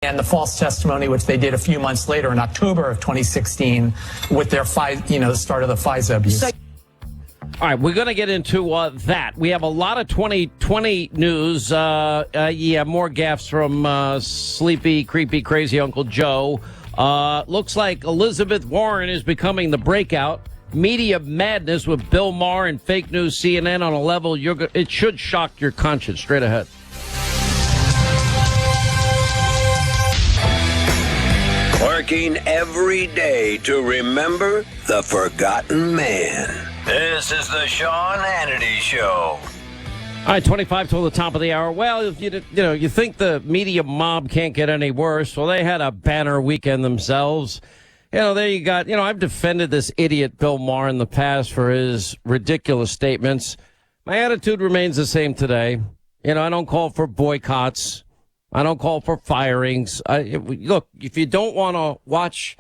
and the false testimony, which they did a few months later in October of 2016 with their, the start of the FISA abuse. All right, we're going to get into that. We have a lot of 2020 news. More gaffes from sleepy, creepy, crazy Uncle Joe. Looks like Elizabeth Warren is becoming the breakout. Media madness with Bill Maher and fake news CNN on a level it should shock your conscience. Straight ahead. Working every day to remember the forgotten man. This is the Sean Hannity Show. All right, 25 till the top of the hour. Well, you think the media mob can't get any worse. Well, they had a banner weekend themselves. There you got, I've defended this idiot Bill Maher in the past for his ridiculous statements. My attitude remains the same today. I don't call for boycotts. I don't call for firings. Look, if you don't want to watch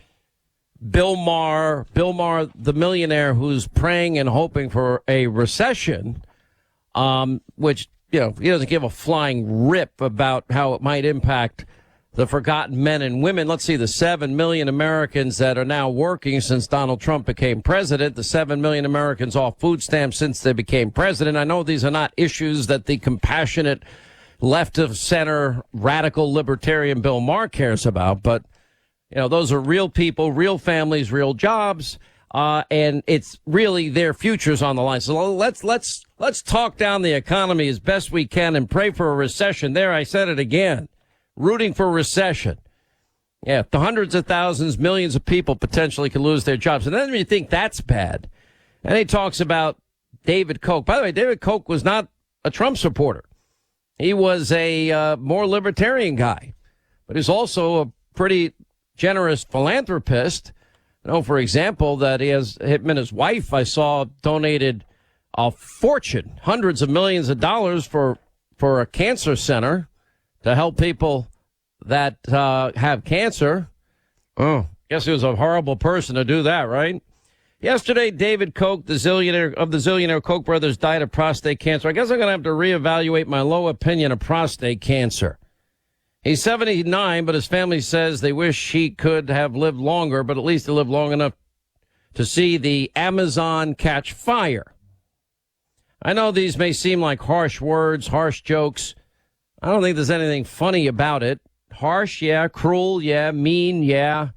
Bill Maher, the millionaire who's praying and hoping for a recession, which, he doesn't give a flying rip about how it might impact the forgotten men and women. Let's see, the 7 million Americans that are now working since Donald Trump became president, the 7 million Americans off food stamps since they became president. I know these are not issues that the compassionate left of center radical libertarian Bill Maher cares about, but those are real people, real families, real jobs, and it's really their futures on the line. So let's talk down the economy as best we can and pray for a recession. There, I said it again, rooting for a recession. Yeah, the hundreds of thousands, millions of people potentially could lose their jobs, and then you think that's bad. And he talks about David Koch. By the way, David Koch was not a Trump supporter. He was a more libertarian guy, but he's also a pretty generous philanthropist. For example, that him and his wife, I saw, donated a fortune, hundreds of millions of dollars for a cancer center to help people that have cancer. Oh, guess he was a horrible person to do that, right? Yesterday, David Koch, the zillionaire Koch brothers, died of prostate cancer. I guess I'm going to have to reevaluate my low opinion of prostate cancer. He's 79, but his family says they wish he could have lived longer, but at least he lived long enough to see the Amazon catch fire. I know these may seem like harsh words, harsh jokes. I don't think there's anything funny about it. Harsh, yeah. Cruel, yeah. Mean, yeah.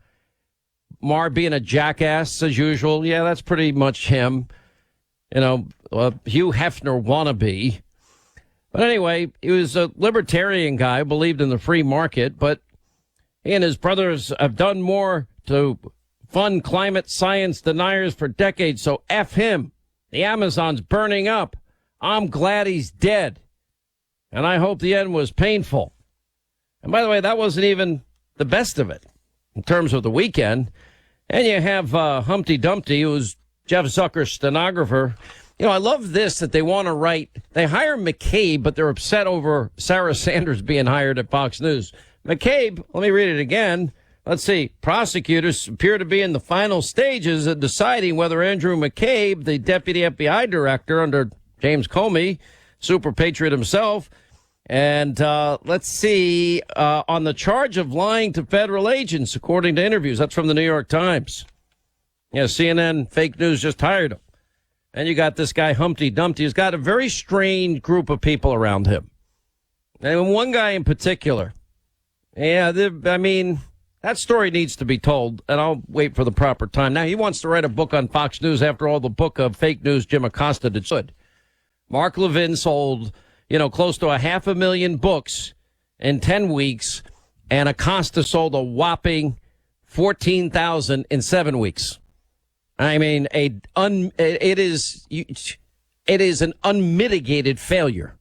Maher being a jackass as usual. Yeah, that's pretty much him. Hugh Hefner wannabe. But anyway, he was a libertarian guy, believed in the free market, but he and his brothers have done more to fund climate science deniers for decades, so F him. The Amazon's burning up. I'm glad he's dead. And I hope the end was painful. And by the way, that wasn't even the best of it in terms of the weekend. And you have Humpty Dumpty, who's Jeff Zucker's stenographer. I love this, that they want to write. They hire McCabe, but they're upset over Sarah Sanders being hired at Fox News. McCabe, let me read it again. Let's see. Prosecutors appear to be in the final stages of deciding whether Andrew McCabe, the deputy FBI director under James Comey, super patriot himself, and let's see, on the charge of lying to federal agents, according to interviews. That's from the New York Times. Yeah, CNN fake news just hired him. And you got this guy, Humpty Dumpty, who's got a very strange group of people around him. And one guy in particular. Yeah, that story needs to be told, and I'll wait for the proper time. Now, he wants to write a book on Fox News after all the book of fake news Jim Acosta did. Mark Levin sold close to 500,000 books in 10 weeks, and Acosta sold a whopping 14,000 in 7 weeks. I mean, it is an unmitigated failure.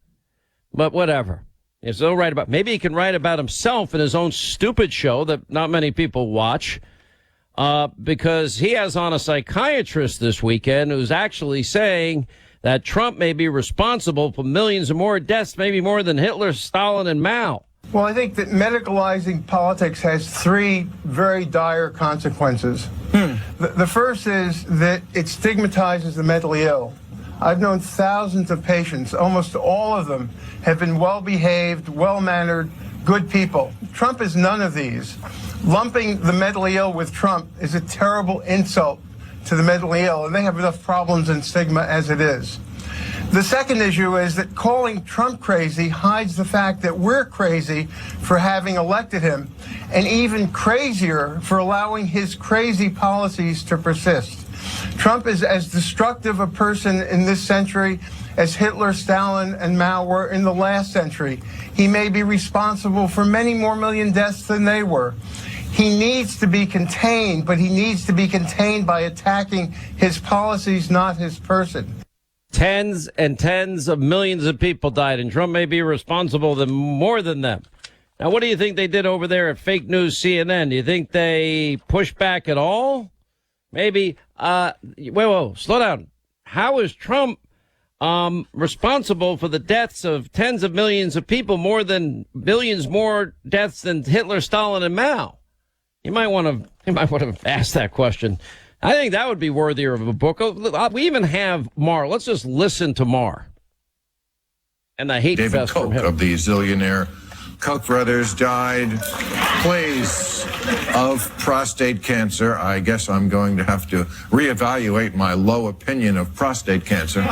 But whatever. He's no right about. Maybe he can write about himself in his own stupid show that not many people watch, because he has on a psychiatrist this weekend who's actually saying that Trump may be responsible for millions of more deaths, maybe more than Hitler, Stalin, and Mao. Well, I think that medicalizing politics has three very dire consequences. The first is that it stigmatizes the mentally ill. I've known thousands of patients. Almost all of them have been well-behaved, well-mannered, good people. Trump is none of these. Lumping the mentally ill with Trump is a terrible insult to the mentally ill, and they have enough problems and stigma as it is. The second issue is that calling Trump crazy hides the fact that we're crazy for having elected him, and even crazier for allowing his crazy policies to persist. Trump is as destructive a person in this century as Hitler, Stalin, and Mao were in the last century. He may be responsible for many more million deaths than they were. He needs to be contained, but he needs to be contained by attacking his policies, not his person. Tens and tens of millions of people died, and Trump may be responsible for more than them. Now, what do you think they did over there at fake news CNN? Do you think they pushed back at all? Maybe. Whoa, slow down. How is Trump responsible for the deaths of tens of millions of people, more than billions more deaths than Hitler, Stalin, and Mao? You might want to ask that question. I think that would be worthier of a book. We even have Marr. Let's just listen to Marr and the hate David fest from Koch him. of the zillionaire Koch brothers died, please, of prostate cancer. I guess I'm going to have to reevaluate my low opinion of prostate cancer.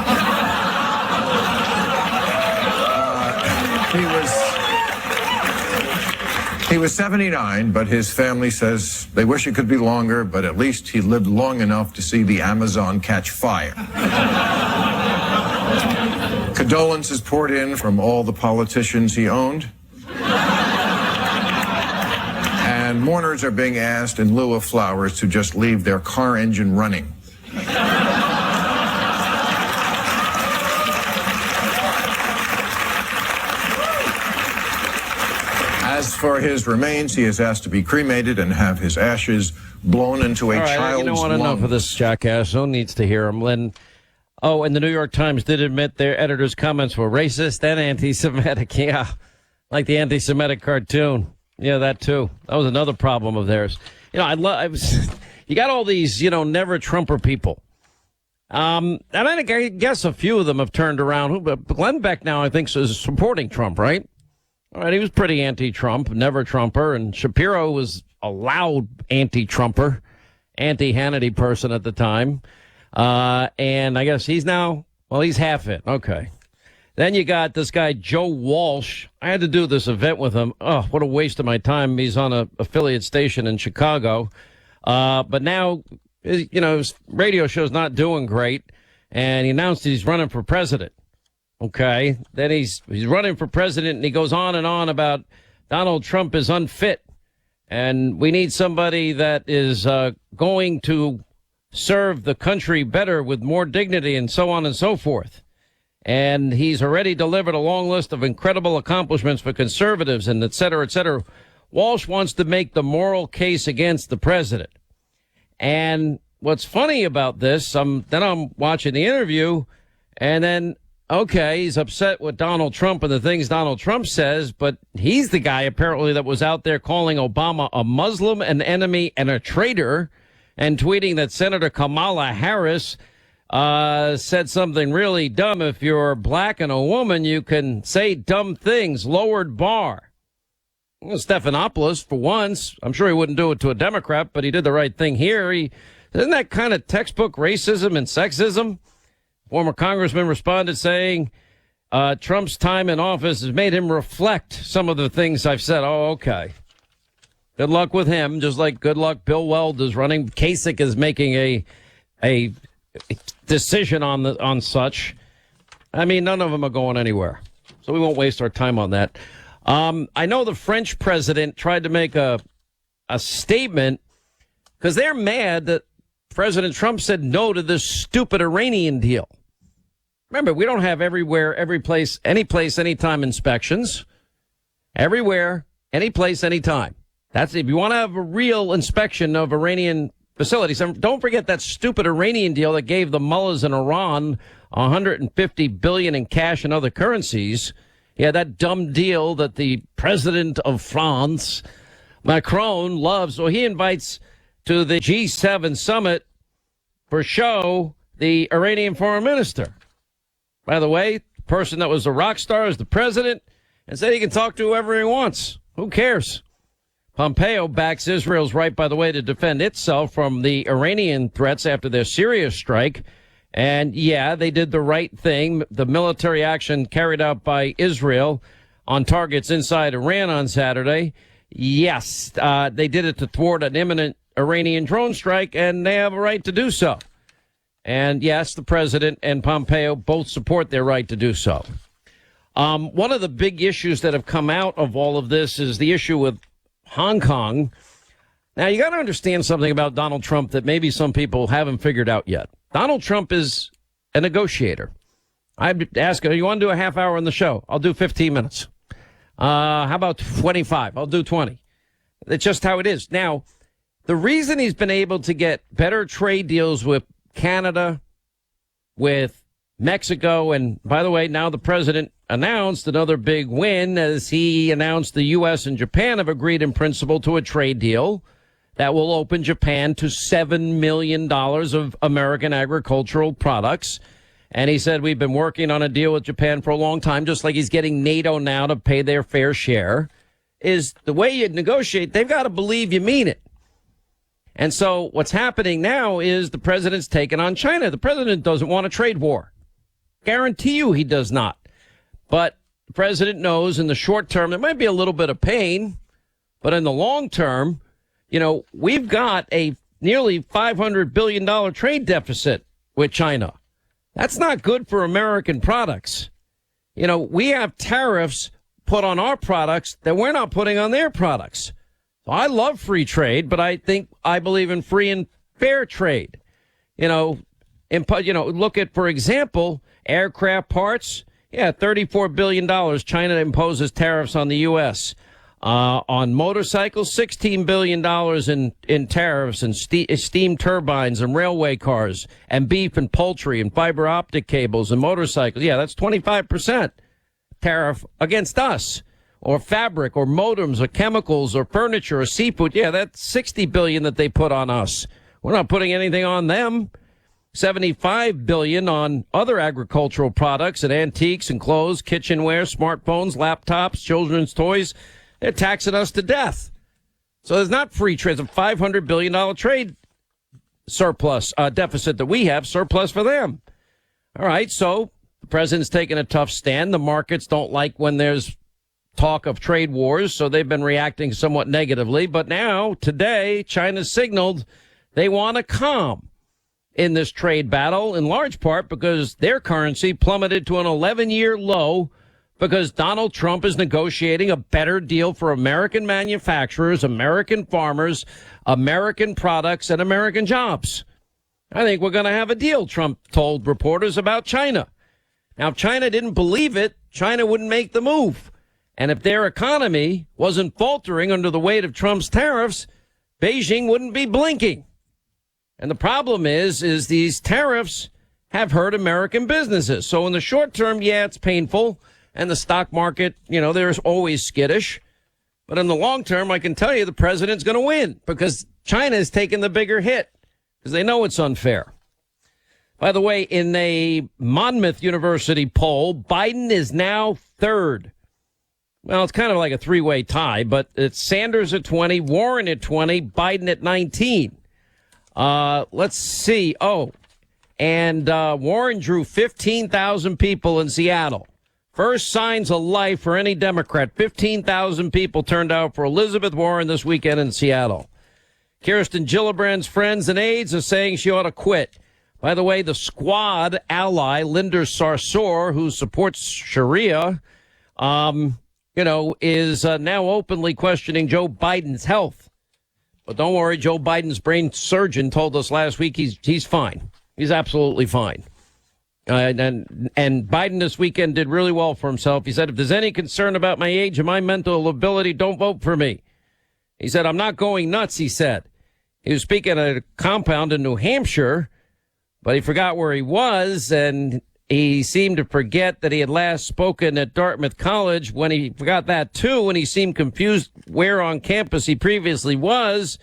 He was 79, but his family says they wish it could be longer, but at least he lived long enough to see the Amazon catch fire. Condolences poured in from all the politicians he owned. And mourners are being asked, in lieu of flowers, to just leave their car engine running. As for his remains, he is asked to be cremated and have his ashes blown into a child's you don't want lung. enough of this jackass. No one needs to hear him. And the New York Times did admit their editor's comments were racist and anti-Semitic. Yeah, like the anti-Semitic cartoon. Yeah, that too. That was another problem of theirs. You got all these, never Trumper people. And I guess a few of them have turned around. But Glenn Beck now, I think, is supporting Trump, right? All right, he was pretty anti-Trump, never Trumper, and Shapiro was a loud anti-Trumper, anti-Hannity person at the time. And I guess he's half it. Okay. Then you got this guy, Joe Walsh. I had to do this event with him. Oh, what a waste of my time. He's on an affiliate station in Chicago. But now, his radio show's not doing great, and he announced he's running for president. Okay, then he's running for president, and he goes on and on about Donald Trump is unfit, and we need somebody that is going to serve the country better with more dignity, and so on and so forth. And he's already delivered a long list of incredible accomplishments for conservatives, and et cetera, et cetera. Walsh wants to make the moral case against the president. And what's funny about this, I'm watching the interview, and then okay, he's upset with Donald Trump and the things Donald Trump says, but he's the guy apparently that was out there calling Obama a Muslim, an enemy, and a traitor, and tweeting that Senator Kamala Harris said something really dumb. If you're black and a woman, you can say dumb things. Lowered bar. Well, Stephanopoulos, for once, I'm sure he wouldn't do it to a Democrat, but he did the right thing here. Isn't that kind of textbook racism and sexism? Former congressman responded saying Trump's time in office has made him reflect some of the things I've said. Oh, okay. Good luck with him. Just like good luck Bill Weld is running. Kasich is making a decision on such. I mean, none of them are going anywhere. So we won't waste our time on that. I know the French president tried to make a statement because they're mad that President Trump said no to this stupid Iranian deal. Remember, we don't have everywhere, every place, any place, anytime inspections. Everywhere, any place, anytime. That's if you want to have a real inspection of Iranian facilities. And don't forget that stupid Iranian deal that gave the mullahs in Iran $150 billion in cash and other currencies. Yeah, that dumb deal that the president of France, Macron, loves. So he invites to the G7 summit for show the Iranian foreign minister. By the way, the person that was a rock star is the president and said he can talk to whoever he wants. Who cares? Pompeo backs Israel's right, by the way, to defend itself from the Iranian threats after their Syria strike. And yeah, they did the right thing. The military action carried out by Israel on targets inside Iran on Saturday. Yes, they did it to thwart an imminent Iranian drone strike, and they have a right to do so. And yes, the president and Pompeo both support their right to do so. One of the big issues that have come out of all of this is the issue with Hong Kong. Now, you got to understand something about Donald Trump that maybe some people haven't figured out yet. Donald Trump is a negotiator. I'd ask him, you want to do a half hour on the show? I'll do 15 minutes. How about 25? I'll do 20. That's just how it is. Now, the reason he's been able to get better trade deals with Canada, with Mexico, and by the way, now the president announced another big win as he announced the U.S. and Japan have agreed in principle to a trade deal that will open Japan to $7 million of American agricultural products. And he said, we've been working on a deal with Japan for a long time, just like he's getting NATO now to pay their fair share. Is the way you negotiate, they've got to believe you mean it. And so what's happening now is the president's taking on China. The president doesn't want a trade war. Guarantee you he does not. But the president knows in the short term, there might be a little bit of pain, but in the long term, you know, we've got a nearly $500 billion trade deficit with China. That's not good for American products. You know, we have tariffs put on our products that we're not putting on their products. So I love free trade, but I believe in free and fair trade. Look at, for example, aircraft parts. Yeah, $34 billion. China imposes tariffs on the U.S. On motorcycles, $16 billion in tariffs and steam turbines and railway cars and beef and poultry and fiber optic cables and motorcycles. Yeah, that's 25% tariff against us. Or fabric or modems or chemicals or furniture or seafood. Yeah, that's $60 billion that they put on us. We're not putting anything on them. $75 billion on other agricultural products and antiques and clothes, kitchenware, smartphones, laptops, children's toys. They're taxing us to death. So there's not free trade. It's a $500 billion trade surplus, deficit that we have, surplus for them. All right, so the president's taking a tough stand. The markets don't like when there's talk of trade wars, so they've been reacting somewhat negatively. But now, today, China signaled they want a calm in this trade battle, in large part because their currency plummeted to an 11-year low because Donald Trump is negotiating a better deal for American manufacturers, American farmers, American products, and American jobs. I think we're going to have a deal, Trump told reporters about China. Now, if China didn't believe it, China wouldn't make the move. And if their economy wasn't faltering under the weight of Trump's tariffs, Beijing wouldn't be blinking. And the problem is these tariffs have hurt American businesses. So in the short term, yeah, it's painful. And the stock market, there's always skittish. But in the long term, I can tell you the president's going to win because China is taking the bigger hit because they know it's unfair. By the way, in a Monmouth University poll, Biden is now third. Well, it's kind of like a three-way tie, but it's Sanders at 20, Warren at 20, Biden at 19. Let's see. Warren drew 15,000 people in Seattle. First signs of life for any Democrat. 15,000 people turned out for Elizabeth Warren this weekend in Seattle. Kirsten Gillibrand's friends and aides are saying she ought to quit. By the way, the Squad ally, Linda Sarsour, who supports Sharia, is now openly questioning Joe Biden's health. But don't worry, Joe Biden's brain surgeon told us last week he's fine. He's absolutely fine. And Biden this weekend did really well for himself. He said, if there's any concern about my age and my mental ability, don't vote for me. He said, I'm not going nuts, he said. He was speaking at a compound in New Hampshire, but he forgot where he was, and he seemed to forget that he had last spoken at Dartmouth College when he forgot that, too, and he seemed confused where on campus he previously was.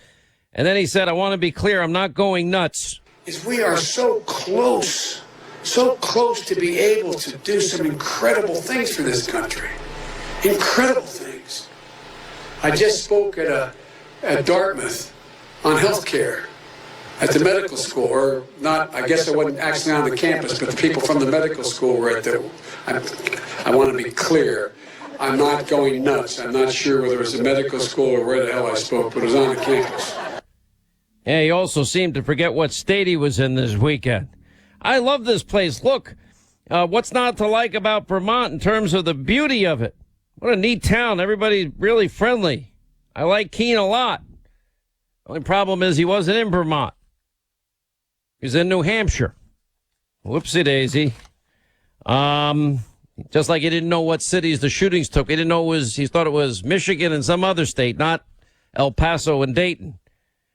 And then he said, I want to be clear, I'm not going nuts. We are so close to be able to do some incredible things for this country. Incredible things. I just spoke at Dartmouth on healthcare at the medical school, or not. I guess I wasn't actually on the campus, but the people from the medical school were at the. I want to be clear. I'm not going nuts. I'm not sure whether it was a medical school or where the hell I spoke, but it was on the campus. Yeah, he also seemed to forget what state he was in this weekend. I love this place. Look, what's not to like about Vermont in terms of the beauty of it? What a neat town. Everybody really friendly. I like Keene a lot. Only problem is he wasn't in Vermont. He was in New Hampshire. Whoopsie daisy. Just like he didn't know what cities the shootings took. He didn't know he thought it was Michigan and some other state, not El Paso and Dayton.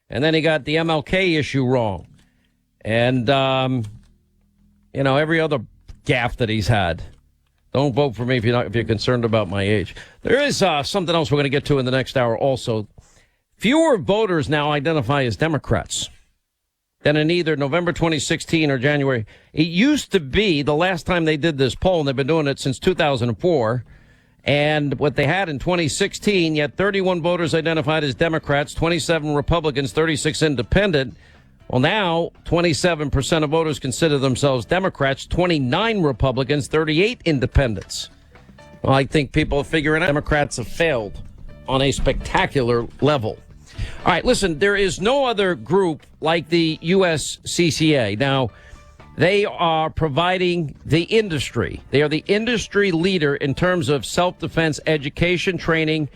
And then he got the MLK issue wrong. And, every other gaffe that he's had. Don't vote for me if you're concerned about my age. There is something else we're going to get to in the next hour also. Fewer voters now identify as Democrats than in either November 2016 or January. It used to be the last time they did this poll, and they've been doing it since 2004. And what they had in 2016, yet 31 voters identified as Democrats, 27 Republicans, 36 independent. Well, now 27% of voters consider themselves Democrats, 29 Republicans, 38 independents. Well, I think people are figuring out Democrats have failed on a spectacular level. All right, listen, there is no other group like the USCCA. Now, they are providing the industry. They are the industry leader in terms of self-defense education, training,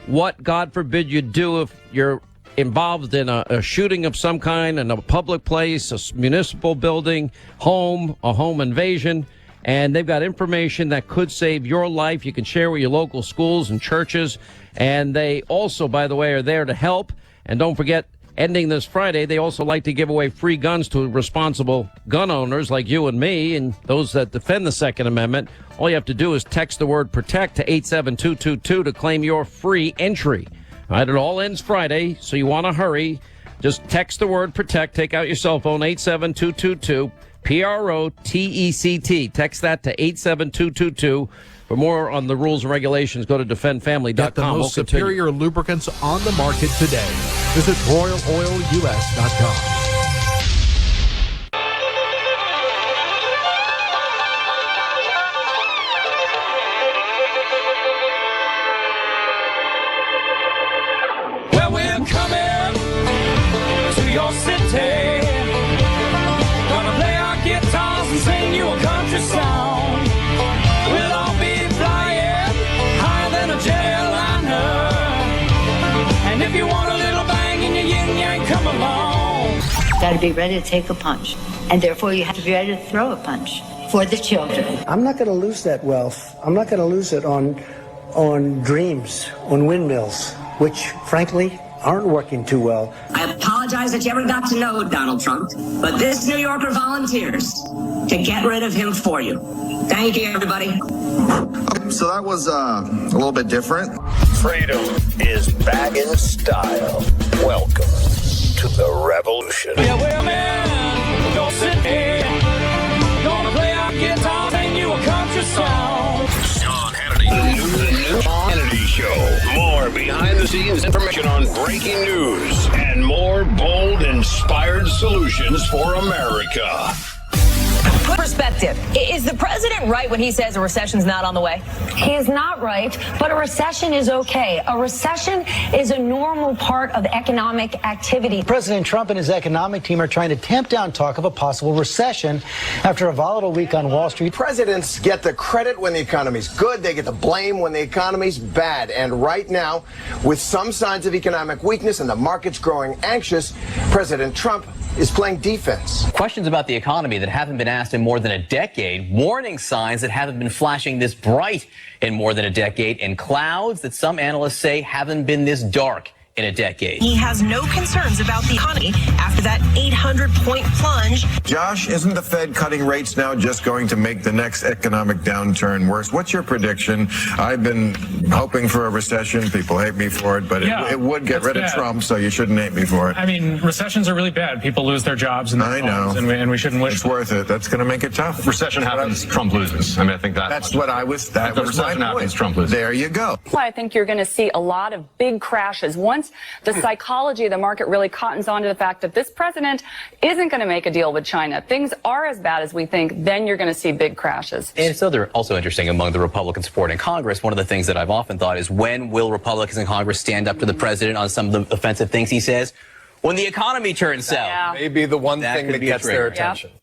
what, God forbid, you do if you're involved in a shooting of some kind in a public place, a municipal building, a home invasion. And they've got information that could save your life. You can share with your local schools and churches. And they also, by the way, are there to help. And don't forget, ending this Friday, they also like to give away free guns to responsible gun owners like you and me and those that defend the Second Amendment. All you have to do is text the word PROTECT to 87222 to claim your free entry. All right, it all ends Friday, so you want to hurry. Just text the word PROTECT. Take out your cell phone, 87222, PROTECT. Text that to 87222. For more on the rules and regulations, go to defendfamily.com. Get the most superior lubricants on the market today. Visit RoyalOilUS.com. We're coming to your city. Gonna play our guitars and sing you a country song. We'll all be flying higher than a jetliner. And if you want a little bang in your yin yang, come along. Got to be ready to take a punch, and therefore you have to be ready to throw a punch for the children. I'm not going to lose that wealth. I'm not going to lose it on dreams, on windmills, which, frankly, aren't working too well. I apologize that you ever got to know Donald Trump, but this New Yorker volunteers to get rid of him for you. Thank you, everybody. So that was a little bit different. Freedom is back in style. Welcome to the revolution. Yeah, well, man, don't sit here. Gonna play our guitar, sing you a country song. Sean Hannity. The new Sean Hannity Show. More behind-the-scenes information on breaking news and more bold, inspired solutions for America. Perspective. Is the president right when he says a recession's not on the way? He is not right, but a recession is okay. A recession is a normal part of economic activity. President Trump and his economic team are trying to tamp down talk of a possible recession after a volatile week on Wall Street. Presidents get the credit when the economy's good. They get the blame when the economy's bad. And right now, with some signs of economic weakness and the markets growing anxious, President Trump is playing defense. Questions about the economy that haven't been asked in more than a decade, warning signs that haven't been flashing this bright in more than a decade, and clouds that some analysts say haven't been this dark in a decade. He has no concerns about the economy after that 800-point plunge. Josh, isn't the Fed cutting rates now just going to make the next economic downturn worse? What's your prediction? I've been hoping for a recession. People hate me for it, but it would get rid of Trump, so you shouldn't hate me for it. I mean, recessions are really bad. People lose their jobs and their homes, and we shouldn't wish. It's worth it. That's going to make it tough. Recession happens, Trump loses. I mean, I think that's what I was. That was my point. Happens, Trump loses. There you go. I think you're going to see a lot of big crashes. Once the psychology of the market really cottons onto the fact that this president isn't going to make a deal with China, things are as bad as we think, then you're going to see big crashes. And so they're also interesting among the Republican support in Congress. One of the things that I've often thought is, when will Republicans in Congress stand up to the president on some of the offensive things he says? When the economy turns south. Yeah. Maybe the one thing that gets their attention. Yep.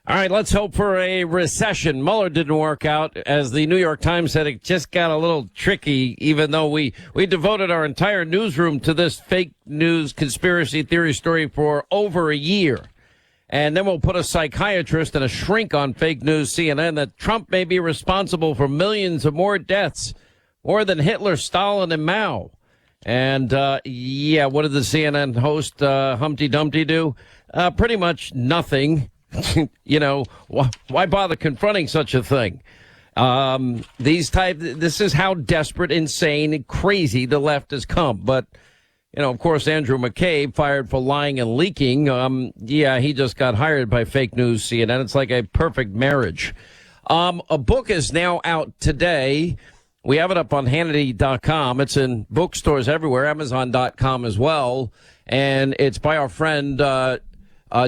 All right, let's hope for a recession. Mueller didn't work out. As the New York Times said, it just got a little tricky, even though we devoted our entire newsroom to this fake news conspiracy theory story for over a year. And then we'll put a psychiatrist and a shrink on fake news CNN that Trump may be responsible for millions of more deaths, more than Hitler, Stalin, and Mao. And, what did the CNN host, Humpty Dumpty, do? Pretty much nothing. Why bother confronting such a thing? This is how desperate, insane, crazy the left has come. But, of course, Andrew McCabe, fired for lying and leaking. He just got hired by fake news CNN. It's like a perfect marriage. A book is now out today. We have it up on Hannity.com. It's in bookstores everywhere, Amazon.com as well. And it's by our friend,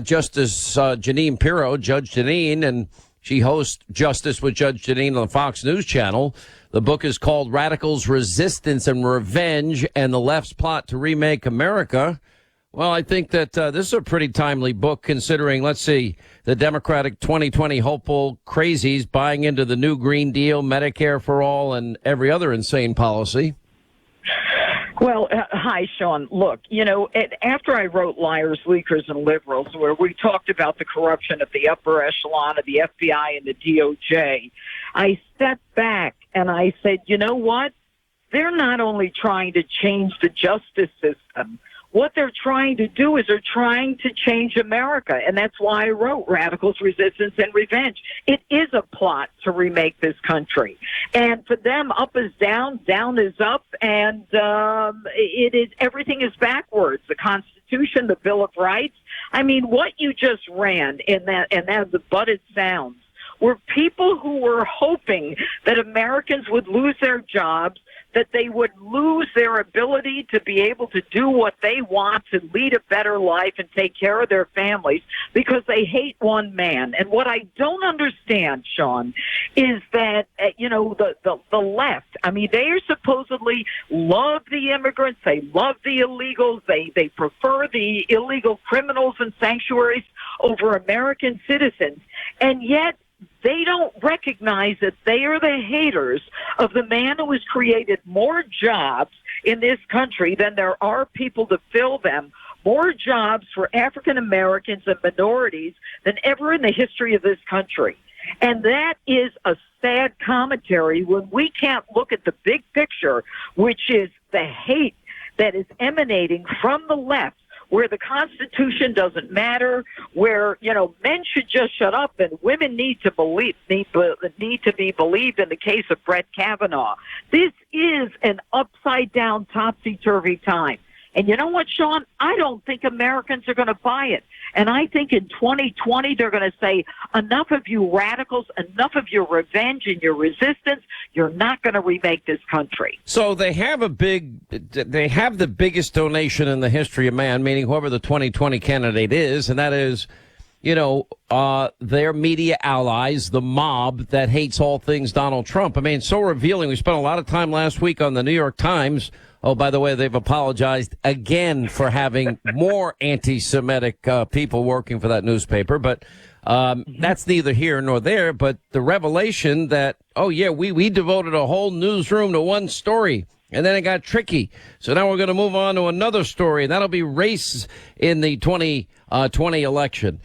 Justice Jeanine Pirro, Judge Jeanine, and she hosts Justice with Judge Jeanine on the Fox News Channel. The book is called Radicals, Resistance, and Revenge, and the Left's Plot to Remake America. Well, I think that this is a pretty timely book, considering, let's see, the Democratic 2020 hopeful crazies buying into the new Green Deal, Medicare for all, and every other insane policy. Well, hi, Sean. Look, after I wrote Liars, Leakers, and Liberals, where we talked about the corruption at the upper echelon of the FBI and the DOJ, I stepped back and I said, you know what? They're not only trying to change the justice system. What they're trying to do is they're trying to change America. And that's why I wrote Radicals, Resistance, and Revenge. It is a plot to remake this country. And for them, up is down, down is up, and everything is backwards. The Constitution, the Bill of Rights. I mean, what you just ran in that, and as the butted sounds, were people who were hoping that Americans would lose their jobs, that they would lose their ability to be able to do what they want, to lead a better life and take care of their families, because they hate one man. And what I don't understand, Sean, is that, the left, I mean, they are supposedly love the immigrants, they love the illegals, they prefer the illegal criminals and sanctuaries over American citizens, and yet they don't recognize that they are the haters of the man who has created more jobs in this country than there are people to fill them, more jobs for African Americans and minorities than ever in the history of this country. And that is a sad commentary when we can't look at the big picture, which is the hate that is emanating from the left, where the Constitution doesn't matter, where, men should just shut up and women need to be believed in the case of Brett Kavanaugh. This is an upside-down, topsy-turvy time. And you know what, Sean? I don't think Americans are going to buy it. And I think in 2020, they're going to say, enough of you radicals, enough of your revenge and your resistance. You're not going to remake this country. So they have the biggest donation in the history of man, meaning whoever the 2020 candidate is, and that is, their media allies, the mob that hates all things Donald Trump. I mean, so revealing. We spent a lot of time last week on the New York Times. Oh, by the way, they've apologized again for having more anti-Semitic people working for that newspaper. But that's neither here nor there. But the revelation that, we devoted a whole newsroom to one story, and then it got tricky. So now we're going to move on to another story, and that'll be race in the 2020 election.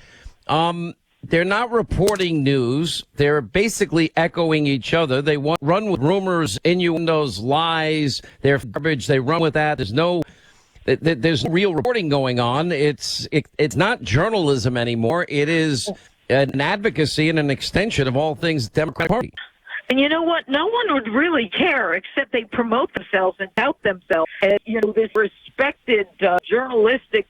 They're not reporting news. They're basically echoing each other. They run with rumors, innuendos, lies. They're garbage. They run with that. there's real reporting going on. It's not journalism anymore. It is an advocacy and an extension of all things Democratic Party. And you know what? No one would really care except they promote themselves and tout themselves as, this respected journalistic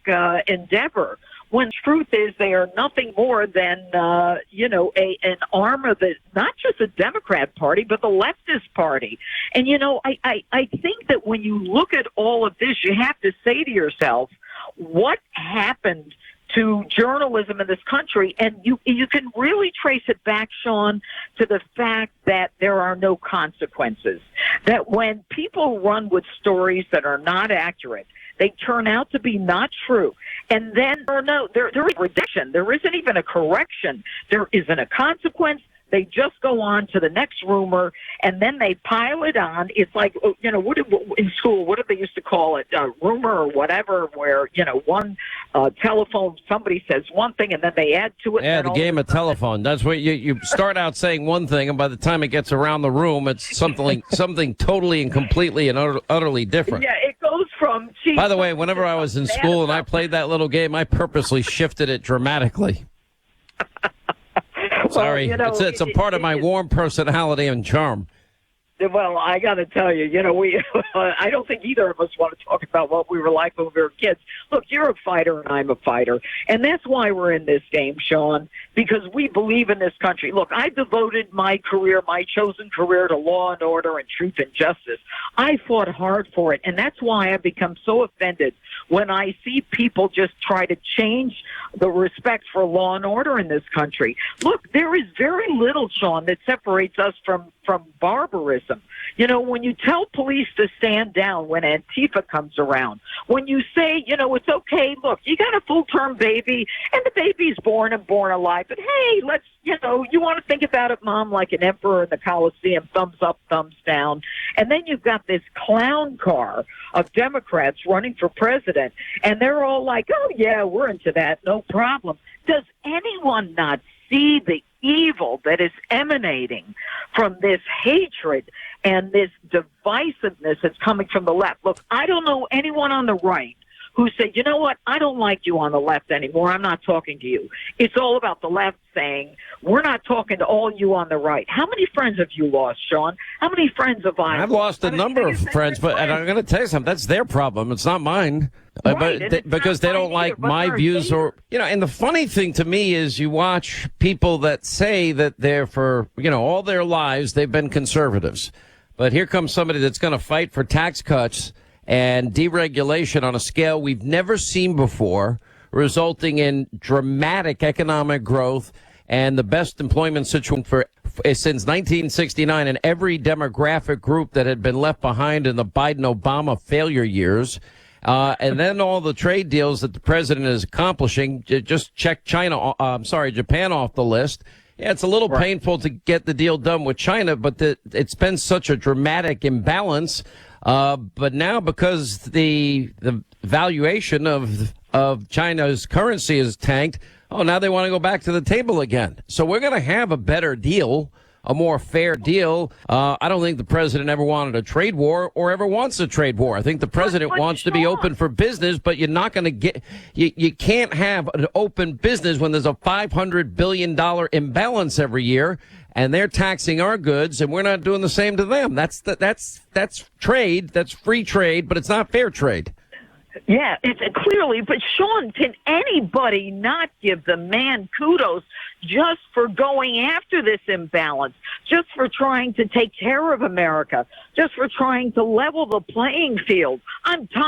endeavor. When truth is they are nothing more than, an arm of not just the Democrat Party, but the leftist party. And, I think that when you look at all of this, you have to say to yourself, what happened to journalism in this country? And you can really trace it back, Sean, to the fact that there are no consequences. That when people run with stories that are not accurate, they turn out to be not true. And then, there is redaction. There isn't even a correction. There isn't a consequence. They just go on to the next rumor, and then they pile it on. It's like, in school, what did they used to call it? Rumor or whatever, where, one telephone, somebody says one thing, and then they add to it. Yeah, the game of telephone. That's where you start out saying one thing, and by the time it gets around the room, it's something totally and completely and utterly different. Yeah, it goes from... By the way, whenever I was in school and I played that little game, I purposely shifted it dramatically. Sorry, it's a part of my warm personality and charm. Well, I got to tell you, I don't think either of us want to talk about what we were like when we were kids. Look, you're a fighter and I'm a fighter. And that's why we're in this game, Sean, because we believe in this country. Look, I devoted my career, my chosen career, to law and order and truth and justice. I fought hard for it. And that's why I've become so offended when I see people just try to change the respect for law and order in this country. Look, there is very little, Sean, that separates us from barbarism. When you tell police to stand down when Antifa comes around, when you say, it's okay, look, you got a full-term baby, and the baby's born and born alive, but hey, let's, you want to think about it, Mom, like an emperor in the Coliseum, thumbs up, thumbs down. And then you've got this clown car of Democrats running for president, and they're all like, oh, yeah, we're into that, no problem. Does anyone not see the evil that is emanating from this hatred and this divisiveness that's coming from the left? Look, I don't know anyone on the right who said, you know what, I don't like you on the left anymore. I'm not talking to you. It's all about the left saying, we're not talking to all you on the right. How many friends have you lost, Sean? How many friends have I lost? I've lost a number of friends, and I'm going to tell you something. That's their problem. It's not mine. Right, Because they don't like my views and the funny thing to me is you watch people that say that they're for, all their lives they've been conservatives. But here comes somebody that's going to fight for tax cuts and deregulation on a scale we've never seen before, resulting in dramatic economic growth and the best employment situation since 1969 in every demographic group that had been left behind in the Biden-Obama failure years. And then all the trade deals that the president is accomplishing, just check Japan off the list. Yeah, it's a little painful to get the deal done with China, but it's been such a dramatic imbalance. But now because the valuation of China's currency is tanked, now they want to go back to the table again. So we're going to have a better deal, a more fair deal. I don't think the president ever wanted a trade war or ever wants a trade war. I think the president wants to be open for business, but you're not going to get, you can't have an open business when there's a $500 billion imbalance every year and they're taxing our goods and we're not doing the same to them. That's trade. That's free trade, but it's not fair trade. Yeah, it's clearly, but Sean, can anybody not give the man kudos just for going after this imbalance, just for trying to take care of America, just for trying to level the playing field?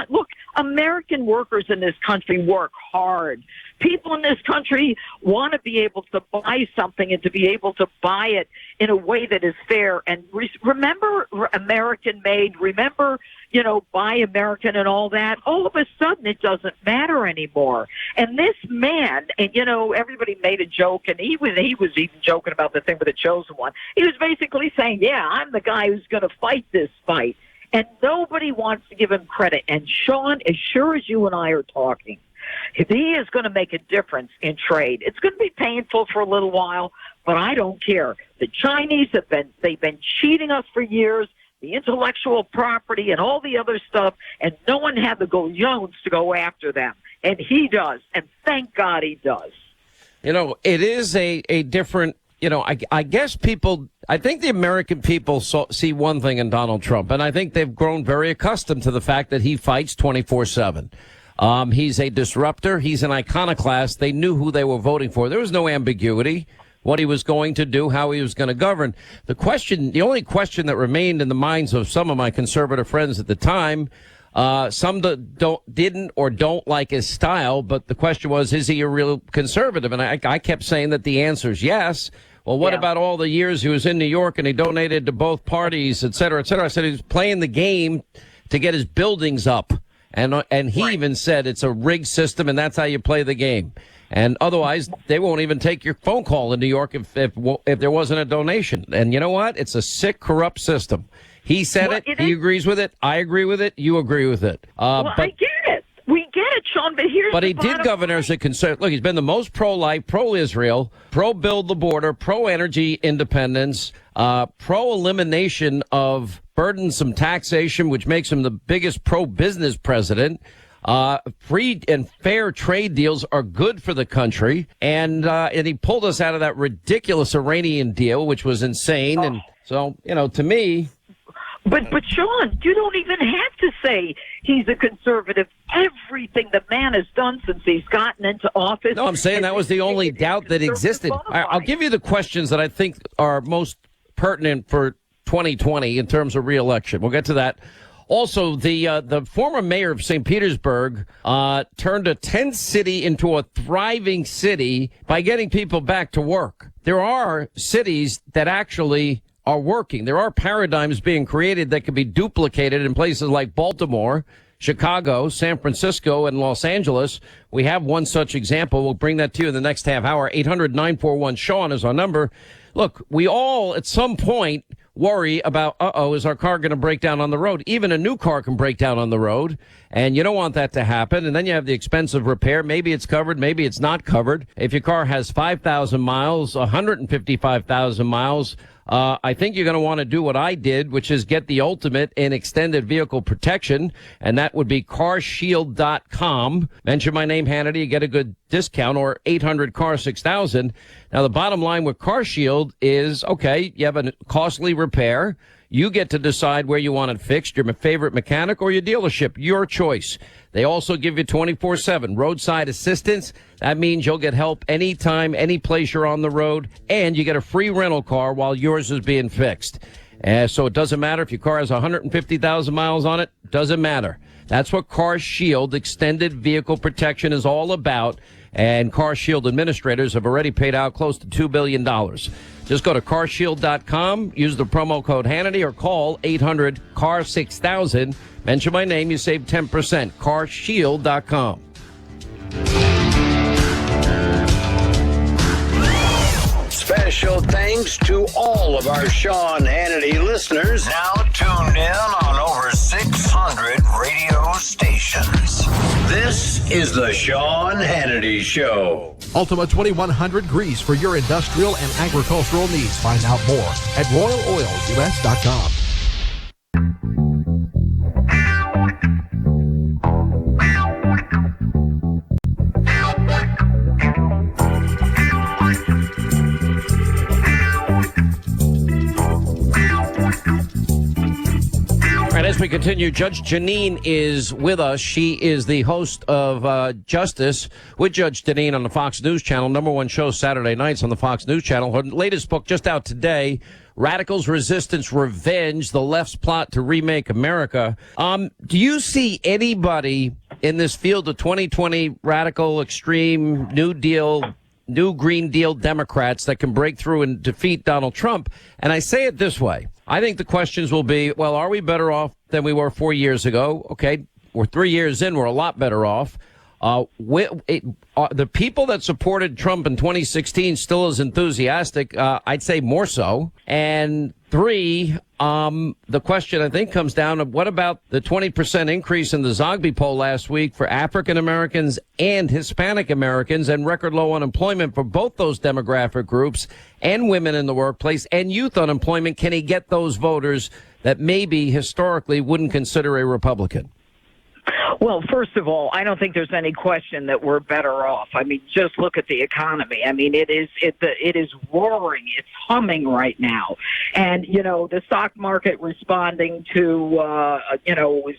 Look, American workers in this country work hard. People in this country want to be able to buy something and to be able to buy it in a way that is fair. And remember American made, remember, buy American and all that. All of a sudden it doesn't matter anymore. And this man, and everybody made a joke, and he was even joking about the thing with the chosen one. He was basically saying, yeah, I'm the guy who's going to fight this fight. And nobody wants to give him credit. And Sean, as sure as you and I are talking, he is going to make a difference in trade. It's going to be painful for a little while, but I don't care. The Chinese they've been cheating us for years. the intellectual property and all the other stuff, and no one had the gajillions to go after them. And he does, and thank God he does. You know, it is a different, I guess I think the American people see one thing in Donald Trump, and I think they've grown very accustomed to the fact that he fights 24/7. He's a disruptor. He's an iconoclast. They knew who they were voting for. There was no ambiguity what he was going to do, how he was going to govern. The only question that remained in the minds of some of my conservative friends at the time, some didn't or don't like his style, but the question was, is he a real conservative? And I kept saying that the answer is yes. Well, what about all the years he was in New York and he donated to both parties, et cetera, et cetera? I said he was playing the game to get his buildings up. And he even said it's a rigged system and that's how you play the game. And otherwise, they won't even take your phone call in New York if there wasn't a donation. And you know what? It's a sick, corrupt system. He said it. He agrees with it. I agree with it. You agree with it. But I get it. We get it, Sean. But he did govern as a conservative. Look, he's been the most pro-life, pro-Israel, pro-build the border, pro-energy independence, pro-elimination of burdensome taxation, which makes him the biggest pro-business president. Free and fair trade deals are good for the country. And he pulled us out of that ridiculous Iranian deal, which was insane. And so, to me. But Sean, you don't even have to say he's a conservative. Everything the man has done since he's gotten into office. No, I'm saying that was the only doubt that existed. I'll give you the questions that I think are most pertinent for 2020 in terms of re-election. We'll get to that. Also, the former mayor of St. Petersburg turned a tent city into a thriving city by getting people back to work. There are cities that actually are working. There are paradigms being created that can be duplicated in places like Baltimore, Chicago, San Francisco, and Los Angeles. We have one such example. We'll bring that to you in the next half hour. 800-941-SEAN is our number. Look, we all at some point worry about, is our car going to break down on the road? Even a new car can break down on the road, and you don't want that to happen. And then you have the expense of repair. Maybe it's covered, maybe it's not covered. If your car has 5,000 miles, 155,000 miles, I think you're going to want to do what I did, which is get the ultimate in extended vehicle protection, and that would be carshield.com. Mention my name, Hannity, you get a good discount, or 800-CAR-6000. Now, the bottom line with CarShield is, okay, you have a costly repair. You get to decide where you want it fixed, your favorite mechanic or your dealership, your choice. They also give you 24/7 roadside assistance. That means you'll get help anytime, any place you're on the road, and you get a free rental car while yours is being fixed. So it doesn't matter if your car has 150,000 miles on it, doesn't matter. That's what CarShield extended vehicle protection is all about. And CarShield administrators have already paid out close to $2 billion. Just go to carshield.com, use the promo code Hannity, or call 800-CAR-6000. Mention my name, you save 10%. carshield.com. Special thanks to all of our Sean Hannity listeners, now tuned in on over 600 radio stations. This is the Sean Hannity Show. Ultima 2100 grease for your industrial and agricultural needs. Find out more at royaloilus.com. As we continue, Judge Jeanine is with us. She is the host of Justice with Judge Jeanine on the Fox News Channel, #1 show Saturday nights on the Fox News Channel. Her latest book just out today, Radicals, Resistance, Revenge, The Left's Plot to Remake America. Do you see anybody in this field of 2020 radical, extreme, New Green Deal Democrats that can break through and defeat Donald Trump? And I say it this way. I think the questions will be, well, are we better off than we were 4 years ago? Okay, we're 3 years in, we're a lot better off. The people that supported Trump in 2016 still as enthusiastic, I'd say more so. And 3, the question I think comes down to what about the 20% increase in the Zogby poll last week for African Americans and Hispanic Americans, and record low unemployment for both those demographic groups, and women in the workplace and youth unemployment. Can he get those voters that maybe historically wouldn't consider a Republican? Well, first of all, I don't think there's any question that we're better off. I mean, just look at the economy. I mean, it is roaring. It's humming right now. And, the stock market responding to,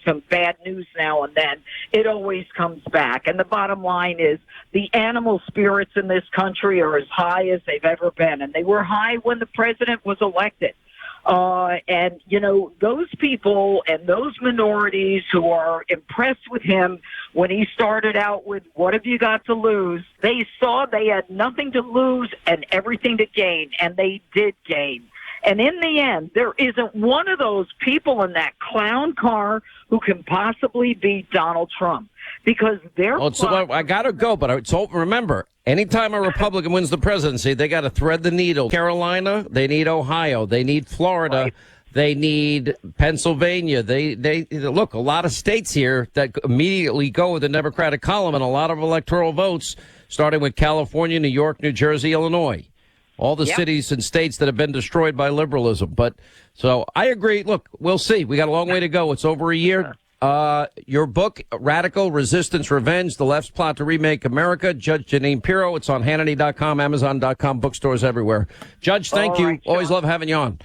some bad news now and then, it always comes back. And the bottom line is the animal spirits in this country are as high as they've ever been. And they were high when the president was elected. Those people and those minorities who are impressed with him when he started out with, what have you got to lose? They saw they had nothing to lose and everything to gain, and they did gain. And in the end, there isn't one of those people in that clown car who can possibly beat Donald Trump, because they're... I got to go, but remember, anytime a Republican wins the presidency, they got to thread the needle. Carolina, they need Ohio, they need Florida, right. They need Pennsylvania. They look, a lot of states here that immediately go with the Democratic column, and a lot of electoral votes, starting with California, New York, New Jersey, Illinois. All the cities and states that have been destroyed by liberalism. But so I agree. Look, we'll see. We got a long way to go. It's over a year. Your book, Radical Resistance Revenge, The Left's Plot to Remake America, Judge Jeanine Pirro. It's on Hannity.com, Amazon.com, bookstores everywhere. Judge, thank you. Right, always love having you on.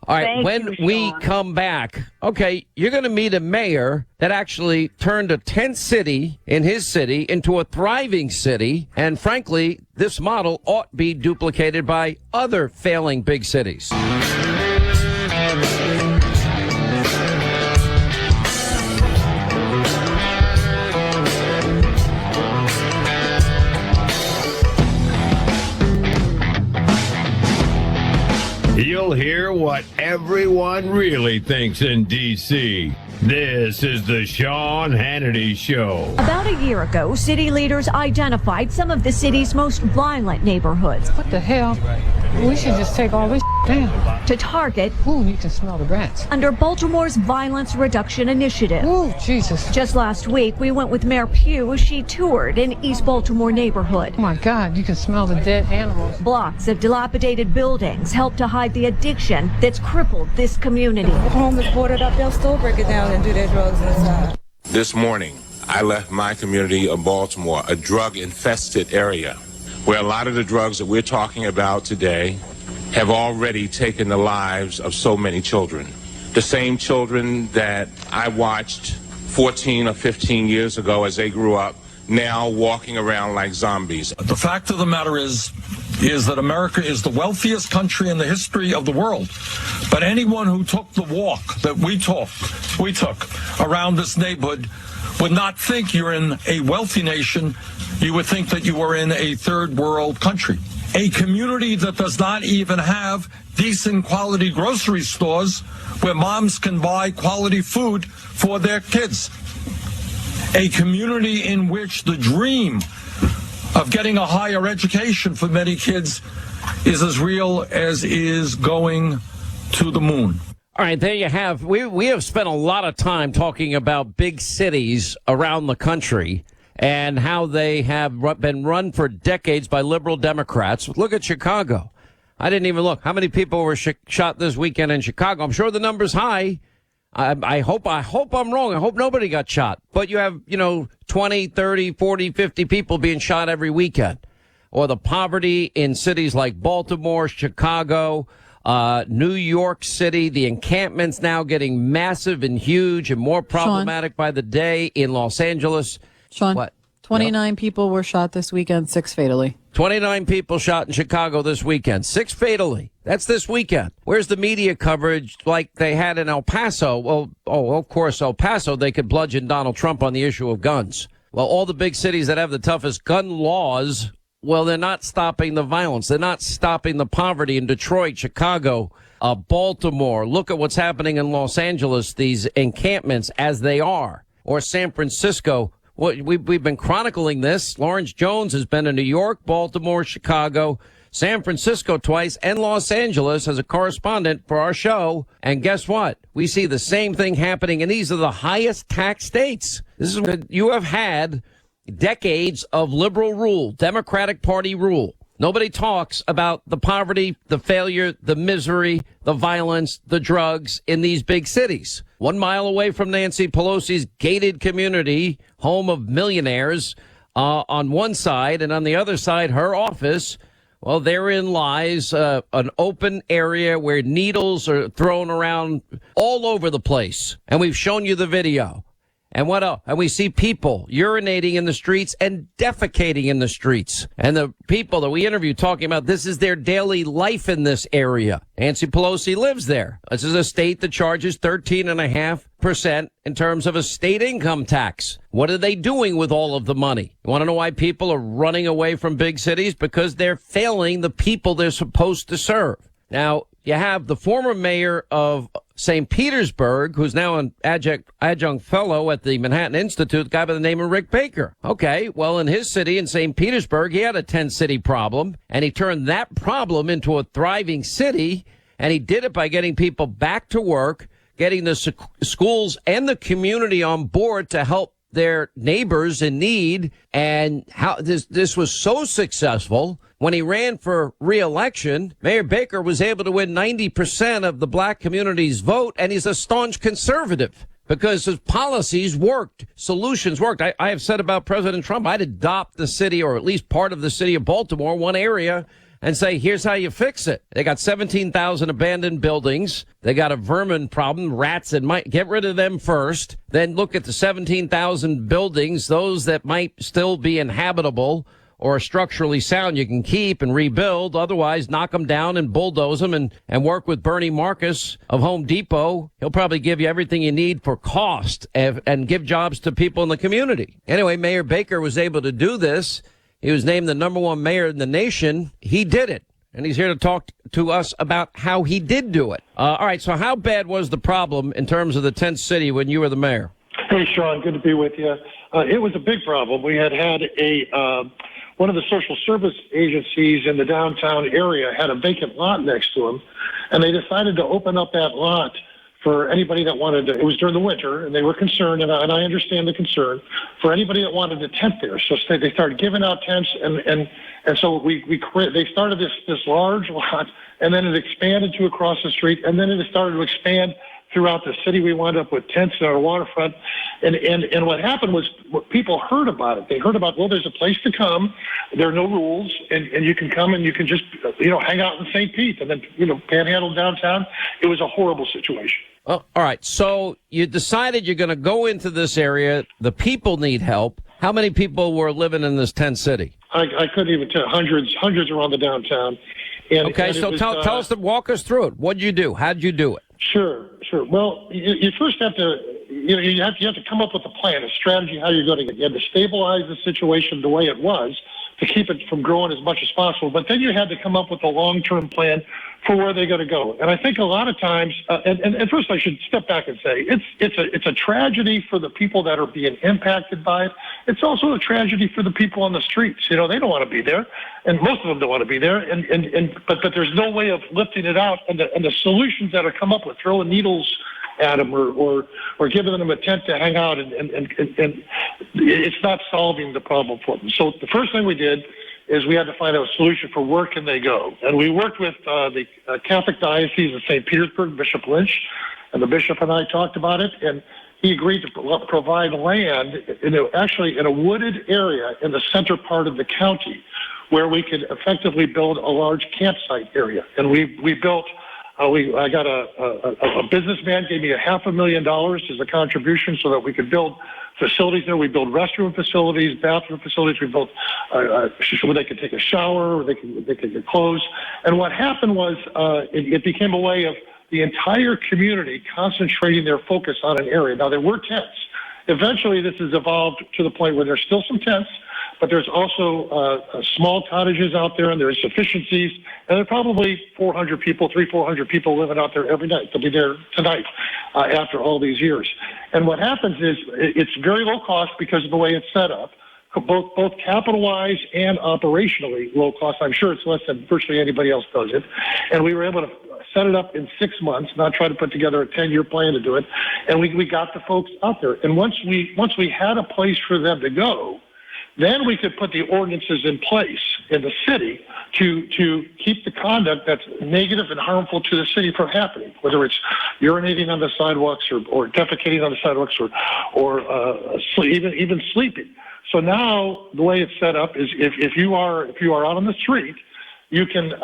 All right, when we come back, okay, you're going to meet a mayor that actually turned a tent city in his city into a thriving city. And frankly, this model ought to be duplicated by other failing big cities. You'll hear what everyone really thinks in D.C. This is the Sean Hannity Show. About a year ago, city leaders identified some of the city's most violent neighborhoods. What the hell? We should just take all this down. To target. Ooh, you can smell the rats. Under Baltimore's Violence Reduction Initiative. Ooh, Jesus. Just last week, we went with Mayor Pugh as she toured an East Baltimore neighborhood. Oh my God, you can smell the dead animals. Blocks of dilapidated buildings help to hide the addiction that's crippled this community. If home is boarded up, they'll still break it down and do their drugs inside. This morning, I left my community of Baltimore, a drug-infested area, where a lot of the drugs that we're talking about today have already taken the lives of so many children. The same children that I watched 14 or 15 years ago as they grew up, now walking around like zombies. The fact of the matter is that America is the wealthiest country in the history of the world. But anyone who took the walk that we took around this neighborhood would not think you're in a wealthy nation. You would think that you were in a third world country. A community that does not even have decent quality grocery stores where moms can buy quality food for their kids. A community in which the dream of getting a higher education for many kids is as real as is going to the moon. All right, there you have. We have spent a lot of time talking about big cities around the country and how they have been run for decades by liberal Democrats. Look at Chicago. I didn't even look. How many people were shot this weekend in Chicago? I'm sure the number's high. I hope I'm wrong. I hope nobody got shot. But you have, 20, 30, 40, 50 people being shot every weekend. Or the poverty in cities like Baltimore, Chicago, New York City, the encampments now getting massive and huge and more problematic by the day in Los Angeles. Sean, what? 29 people were shot this weekend, 6 fatally. 29 people shot in Chicago this weekend, 6 fatally. That's this weekend. Where's the media coverage like they had in El Paso? Well, of course, El Paso, they could bludgeon Donald Trump on the issue of guns. Well, all the big cities that have the toughest gun laws, well, they're not stopping the violence. They're not stopping the poverty in Detroit, Chicago, Baltimore. Look at what's happening in Los Angeles, these encampments as they are. Or San Francisco, we've been chronicling this. Lawrence Jones has been in New York, Baltimore, Chicago, San Francisco twice, and Los Angeles as a correspondent for our show. And guess what? We see the same thing happening, and these are the highest tax states. This is what you have had decades of liberal rule, Democratic Party rule. Nobody talks about the poverty, the failure, the misery, the violence, the drugs in these big cities. 1 mile away from Nancy Pelosi's gated community, home of millionaires, on one side, and on the other side, her office. Well, therein lies an open area where needles are thrown around all over the place. And we've shown you the video. And what else? And we see people urinating in the streets and defecating in the streets. And the people that we interview talking about this is their daily life in this area. Nancy Pelosi lives there. This is a state that charges 13.5% in terms of a state income tax. What are they doing with all of the money? You want to know why people are running away from big cities? Because they're failing the people they're supposed to serve. Now, you have the former mayor of St. Petersburg, who's now an adjunct fellow at the Manhattan Institute, a guy by the name of Rick Baker. Okay, well, in his city, in St. Petersburg, he had a 10-city problem, and he turned that problem into a thriving city, and he did it by getting people back to work, getting the schools and the community on board to help their neighbors in need. And how this was so successful. When he ran for re-election, Mayor Baker was able to win 90% of the black community's vote, and he's a staunch conservative because his policies worked, solutions worked. I have said about President Trump, I'd adopt the city, or at least part of the city of Baltimore, one area, and say, here's how you fix it. They got 17,000 abandoned buildings. They got a vermin problem, rats and mice. Get rid of them first. Then look at the 17,000 buildings, those that might still be inhabitable or structurally sound, you can keep and rebuild. Otherwise, knock them down and bulldoze them and work with Bernie Marcus of Home Depot. He'll probably give you everything you need for cost and give jobs to people in the community. Anyway, Mayor Baker was able to do this. He was named the #1 mayor in the nation. He did it. And he's here to talk to us about how he did do it. All right, so how bad was the problem in terms of the 10th city when you were the mayor? Hey, Sean, good to be with you. It was a big problem. We had one of the social service agencies in the downtown area had a vacant lot next to them, and they decided to open up that lot for anybody that wanted to. It was during the winter, and they were concerned, and I understand the concern, for anybody that wanted to tent there. So they started giving out tents, and so they started this large lot, and then it expanded to across the street, and then it started to expand throughout the city. We wound up with tents on our waterfront. And what happened was people heard about it. They heard about, well, there's a place to come. There are no rules, and you can come and you can just, hang out in St. Pete and then, panhandle downtown. It was a horrible situation. Well, all right. So you decided you're going to go into this area. The people need help. How many people were living in this tent city? I couldn't even tell. Hundreds around the downtown. Okay, so tell us, walk us through it. What'd you do? How'd you do it? Sure. Well, you first have to, you have to come up with a plan, a strategy, how you're going to get. You have to stabilize the situation the way it was to keep it from growing as much as possible. But then you had to come up with a long-term plan for where they're going to go. And I think a lot of times, and first I should step back and say, it's a tragedy for the people that are being impacted by it. It's also a tragedy for the people on the streets. They don't want to be there, and most of them don't want to be there. But there's no way of lifting it out. And the solutions that are come up with, throwing needles at them or giving them a tent to hang out, and it's not solving the problem for them. So the first thing we did is we had to find out a solution for where can they go. And we worked with the Catholic Diocese of St. Petersburg, Bishop Lynch, and the bishop and I talked about it, and he agreed to provide land in a wooded area in the center part of the county where we could effectively build a large campsite area. And we built I got a businessman gave me $500,000 as a contribution so that we could build facilities there. We built restroom facilities, bathroom facilities. We built where they could take a shower, where they could get clothes. And what happened was it became a way of the entire community concentrating their focus on an area. Now, there were tents. Eventually, this has evolved to the point where there's still some tents, but there's also small cottages out there, and there's sufficiencies. And there are probably 400 people living out there every night. They'll be there tonight. after all these years. And what happens is it's very low cost because of the way it's set up, both capital-wise and operationally low cost. I'm sure it's less than virtually anybody else does it. And we were able to set it up in 6 months, not try to put together a 10-year plan to do it. And we got the folks out there. And once we had a place for them to go, then we could put the ordinances in place in the city to keep the conduct that's negative and harmful to the city from happening, whether it's urinating on the sidewalks or defecating on the sidewalks or even sleeping. So now the way it's set up is if you are out on the street, you can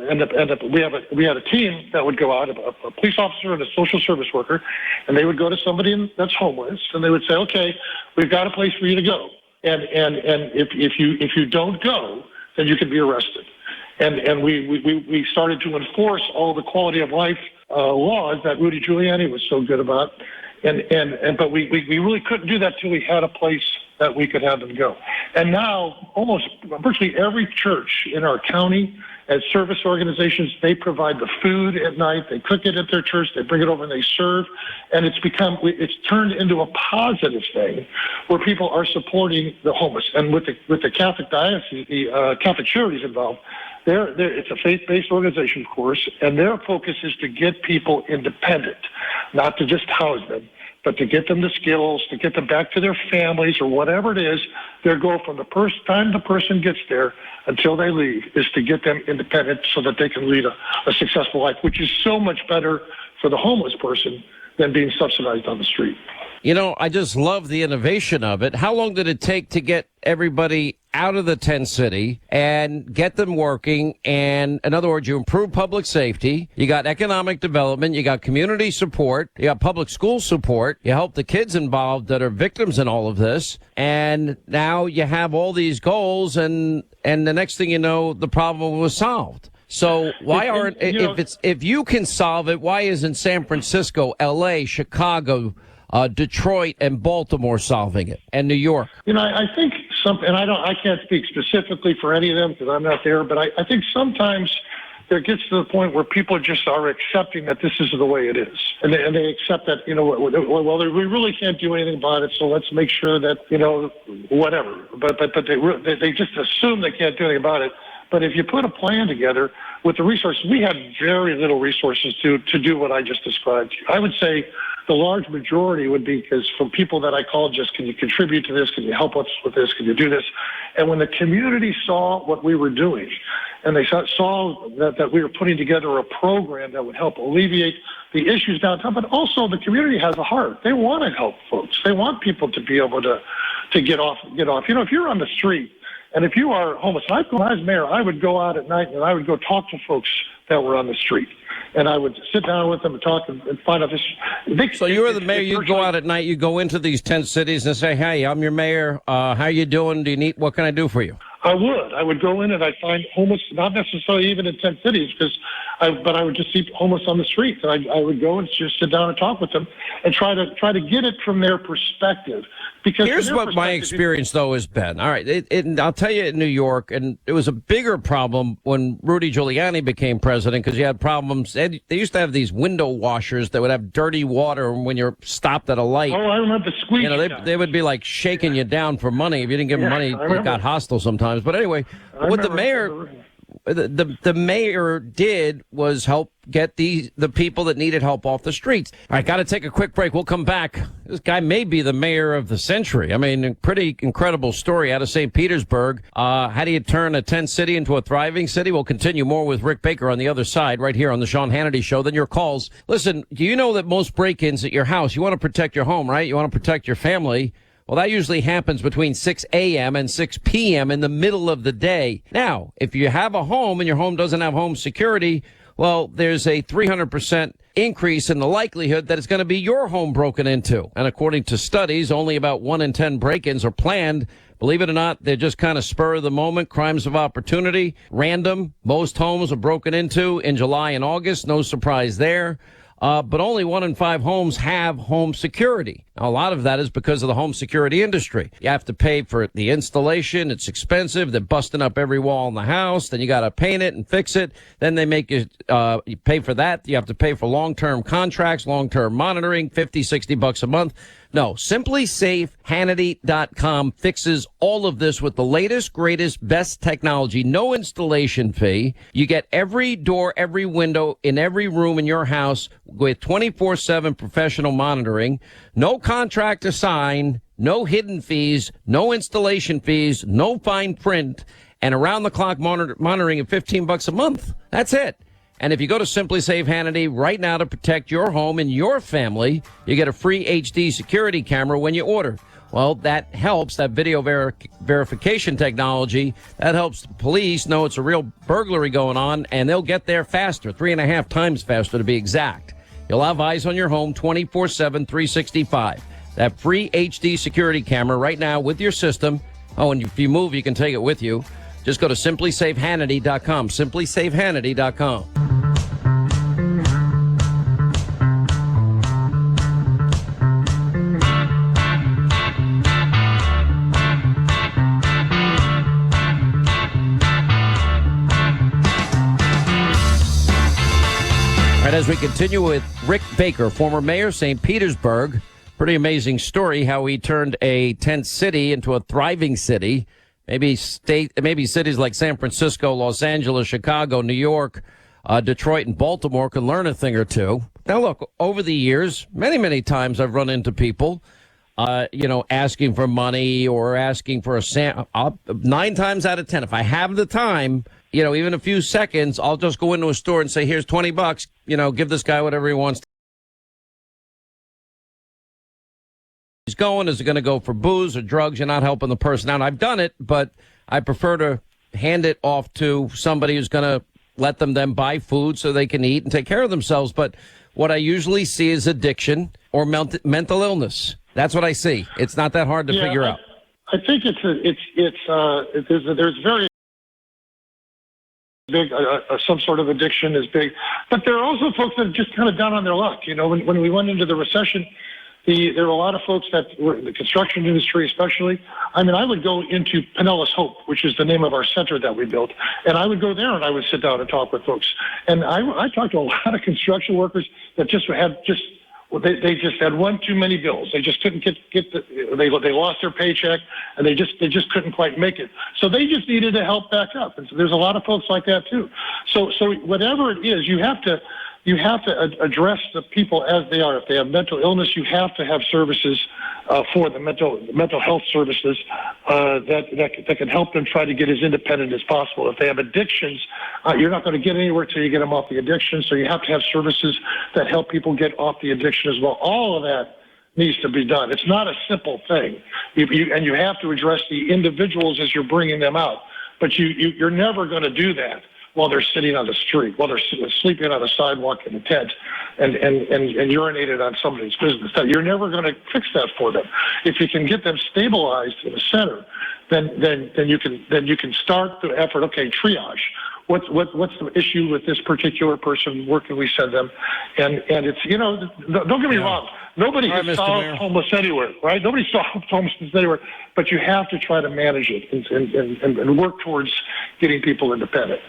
end up. We had a team that would go out, a police officer and a social service worker, and they would go to somebody that's homeless, and they would say, "Okay, we've got a place for you to go, and if you don't go, then you can be arrested." And we started to enforce all the quality of life laws that Rudy Giuliani was so good about, but we really couldn't do that till we had a place that we could have them go. And now almost virtually every church in our county and service organizations, they provide the food at night. They cook it at their church. They bring it over and they serve. And it's turned into a positive thing where people are supporting the homeless. And with the Catholic diocese, the Catholic Charities involved, it's a faith-based organization, of course, and their focus is to get people independent, not to just house them, but to get them the skills, to get them back to their families or whatever it is. Their goal from the first time the person gets there until they leave is to get them independent so that they can lead a successful life, which is so much better for the homeless person than being subsidized on the street. You know, I just love the innovation of it. How long did it take to get everybody out of the tent city and get them working? And in other words, you improve public safety, you got economic development, you got community support, you got public school support, you help the kids involved that are victims in all of this. And now you have all these goals, and the next thing you know, the problem was solved. So why aren't, if you can solve it, why isn't San Francisco, LA, Chicago, Detroit and Baltimore solving it, and New York? You know, I think and I can't speak specifically for any of them because I'm not there, but I think sometimes there gets to the point where people just are accepting that this is the way it is. And they accept that, well, we really can't do anything about it, so let's make sure that, whatever. But they just assume they can't do anything about it. But if you put a plan together with the resources, we had very little resources to do what I just described. I would say the large majority would be because from people that I called, just, can you contribute to this? Can you help us with this? Can you do this? And when the community saw what we were doing, and they saw that we were putting together a program that would help alleviate the issues downtown, but also the community has a heart. They want to help folks. They want people to be able to get off. If you're on the street, and if you are homeless, when I was mayor, I would go out at night and I would go talk to folks that were on the street. And I would sit down with them and talk and find out this. So you were the mayor. You'd go out at night. You go into these tent cities and say, "Hey, I'm your mayor. How you doing? Do you need? What can I do for you?" I would go in and I'd find homeless, not necessarily even in tent cities, but I would just see homeless on the streets. And I would go and just sit down and talk with them and try to get it from their perspective. Because here's what my experience, though, has been. All right, I'll tell you in New York, and it was a bigger problem when Rudy Giuliani became president because you had problems. They used to have these window washers that would have dirty water when you're stopped at a light. Oh, I remember the squeak. They would be like shaking you down for money. If you didn't give them money, it got hostile sometimes. But anyway, what the mayor did was help get the people that needed help off the streets. All right, got to take a quick break. We'll come back. This guy may be the mayor of the century. I mean, a pretty incredible story out of St. Petersburg. How do you turn a tent city into a thriving city? We'll continue more with Rick Baker on the other side right here on the Sean Hannity Show. Then your calls. Listen, do you know that most break-ins at your house, you want to protect your home, right? You want to protect your family. Well, that usually happens between 6 a.m. and 6 p.m. in the middle of the day. Now, if you have a home and your home doesn't have home security, well, there's a 300% increase in the likelihood that it's going to be your home broken into. And according to studies, only about 1 in 10 break-ins are planned. Believe it or not, they're just kind of spur of the moment, crimes of opportunity, random. Most homes are broken into in July and August. No surprise there. but only 1 in 5 homes have home security. Now, a lot of that is because of the home security industry. You have to pay for the installation. It's expensive. They're busting up every wall in the house. Then you got to paint it and fix it. Then they make you pay for that. You have to pay for long-term contracts, long-term monitoring, $50-$60 a month. No, SimplySafeHannity.com fixes all of this with the latest, greatest, best technology. No installation fee. You get every door, every window in every room in your house with 24/7 professional monitoring. No contract to sign, no hidden fees, no installation fees, no fine print, and around-the-clock monitoring at $15 a month. That's it. And if you go to Simply Save Hannity right now to protect your home and your family, you get a free HD security camera when you order. Well, that helps, that video verification technology, that helps the police know it's a real burglary going on, and they'll get there faster, 3.5 times faster to be exact. You'll have eyes on your home 24/7, 365. That free HD security camera right now with your system. Oh, and if you move, you can take it with you. Just go to SimplySaveHannity.com, SimplySaveHannity.com. All right, as we continue with Rick Baker, former mayor, St. Petersburg. Pretty amazing story how he turned a tent city into a thriving city. Maybe cities like San Francisco, Los Angeles, Chicago, New York, Detroit, and Baltimore can learn a thing or two. Now, look, over the years, many times I've run into people, asking for money or asking for a 9 times out of 10, if I have the time, even a few seconds, I'll just go into a store and say, here's $20, give this guy whatever he wants. He's going, is it going to go for booze or drugs? You're not helping the person out. I've done it, but I prefer to hand it off to somebody who's going to let them then buy food so they can eat and take care of themselves. But what I usually see is addiction or mental illness. That's what I see. It's not that hard to figure out. I think there's very big, some sort of addiction is big, but there are also folks that are just kind of down on their luck. When we went into the recession, there were a lot of folks that were in the construction industry, especially. I mean, I would go into Pinellas Hope, which is the name of our center that we built, and I would go there and I would sit down and talk with folks. And I talked to a lot of construction workers that they just had one too many bills. They just couldn't they lost their paycheck and they just couldn't quite make it. So they just needed to help back up. And so there's a lot of folks like that too. So whatever it is, you have to address the people as they are. If they have mental illness, you have to have services for the mental health services that can help them try to get as independent as possible. If they have addictions, you're not going to get anywhere till you get them off the addiction. So you have to have services that help people get off the addiction as well. All of that needs to be done. It's not a simple thing, and you have to address the individuals as you're bringing them out. But you're never going to do that while they're sitting on the street, while they're sleeping on a sidewalk in a tent and urinated on somebody's business. You're never going to fix that for them. If you can get them stabilized in a center, then you can start the effort. Okay, triage. What's the issue with this particular person? Where can we send them? And it's, don't get me wrong. Nobody has solved homeless anywhere, right? Nobody solved homelessness anywhere, but you have to try to manage it and work towards getting people independent.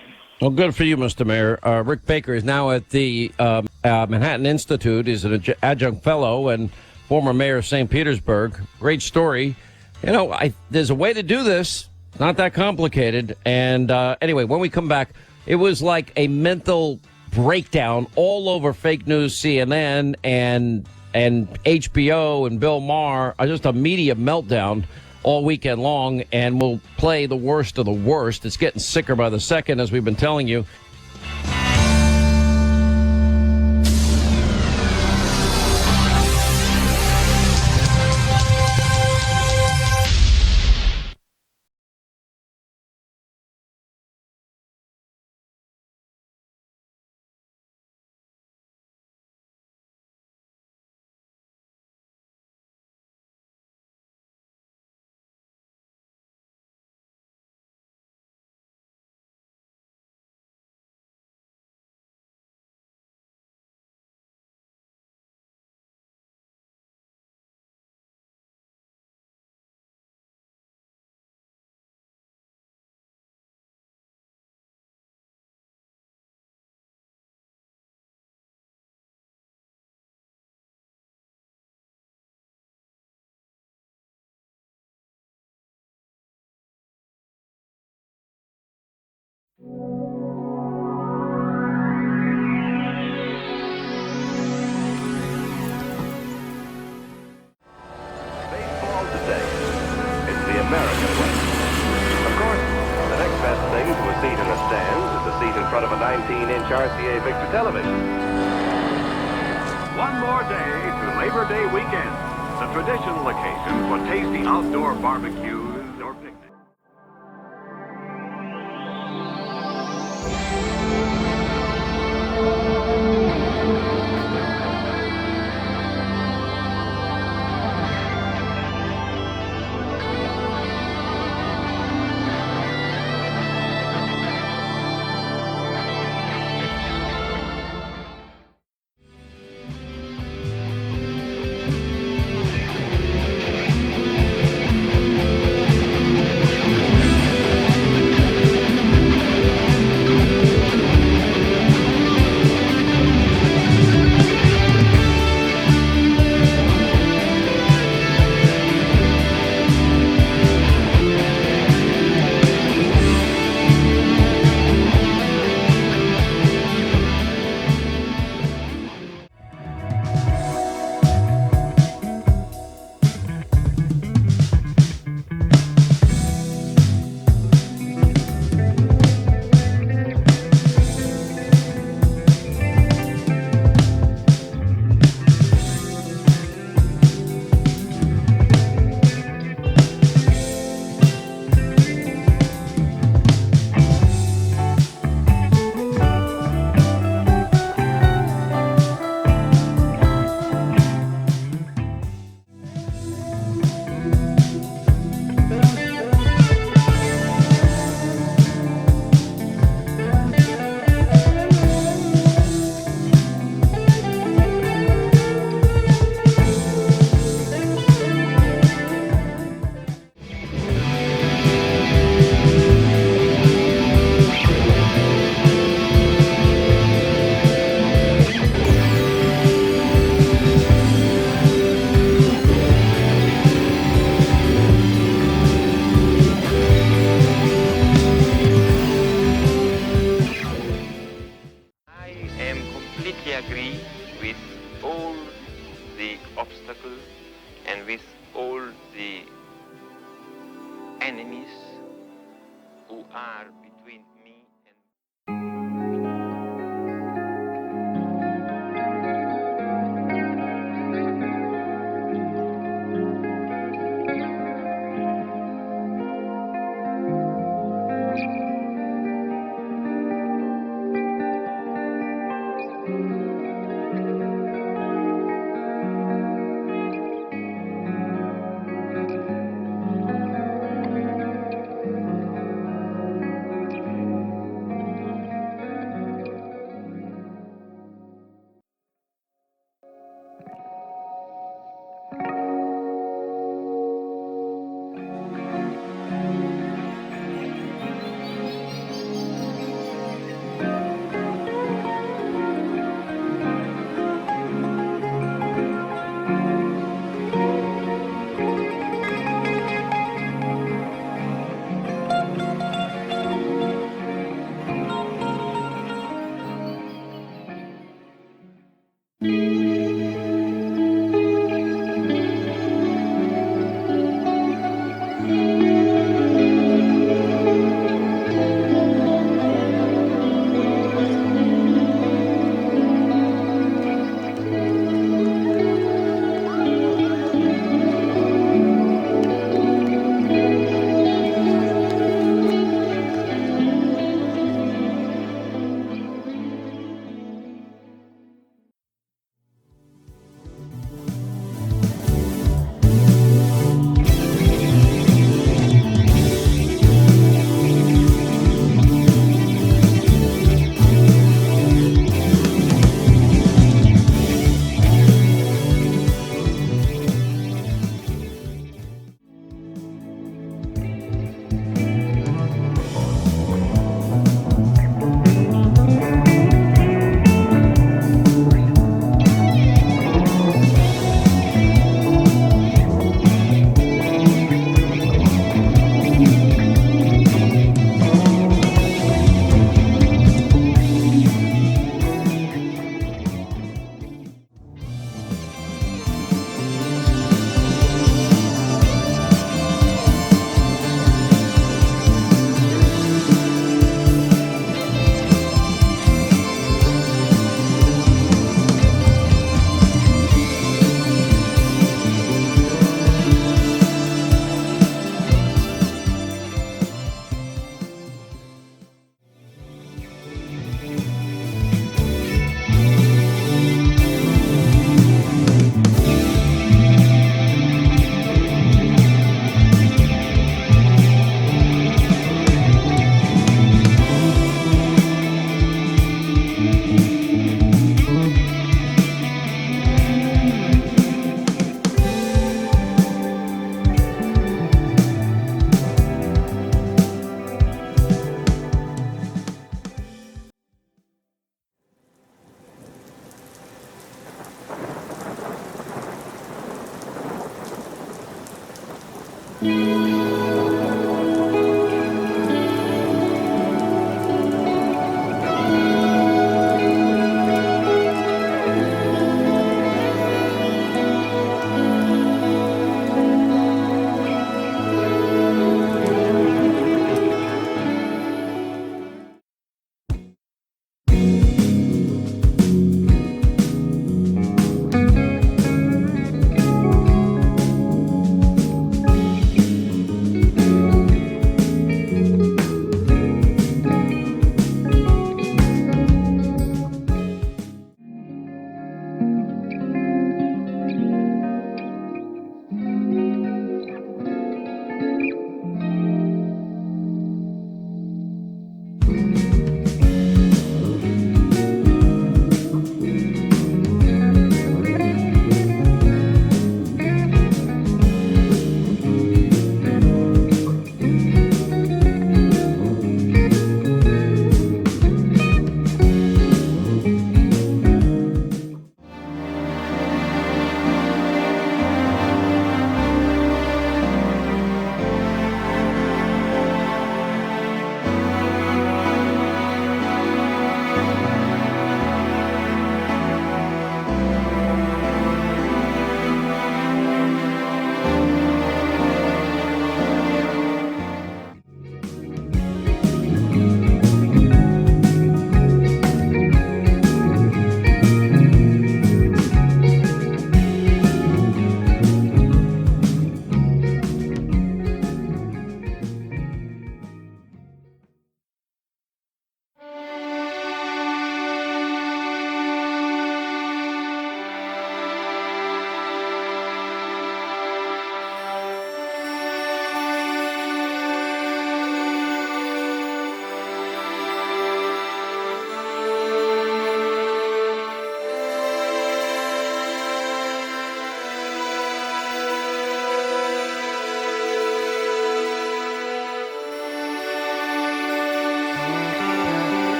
Well, good for you, Mr. Mayor. Rick Baker is now at the Manhattan Institute. He's an adjunct fellow and former mayor of St. Petersburg. Great story. There's a way to do this. It's not that complicated. And anyway, when we come back, it was like a mental breakdown all over fake news, CNN and HBO and Bill Maher. Just a media meltdown all weekend long, and we'll play the worst of the worst. It's getting sicker by the second, as we've been telling you. Baseball today. It's the American way. Of course, the next best thing to a seat in the stands is a seat in front of a 19-inch RCA Victor television. One more day to Labor Day weekend, the traditional occasion for tasty outdoor barbecues or picnics. agree with all the obstacles and with all the enemies who are between me and...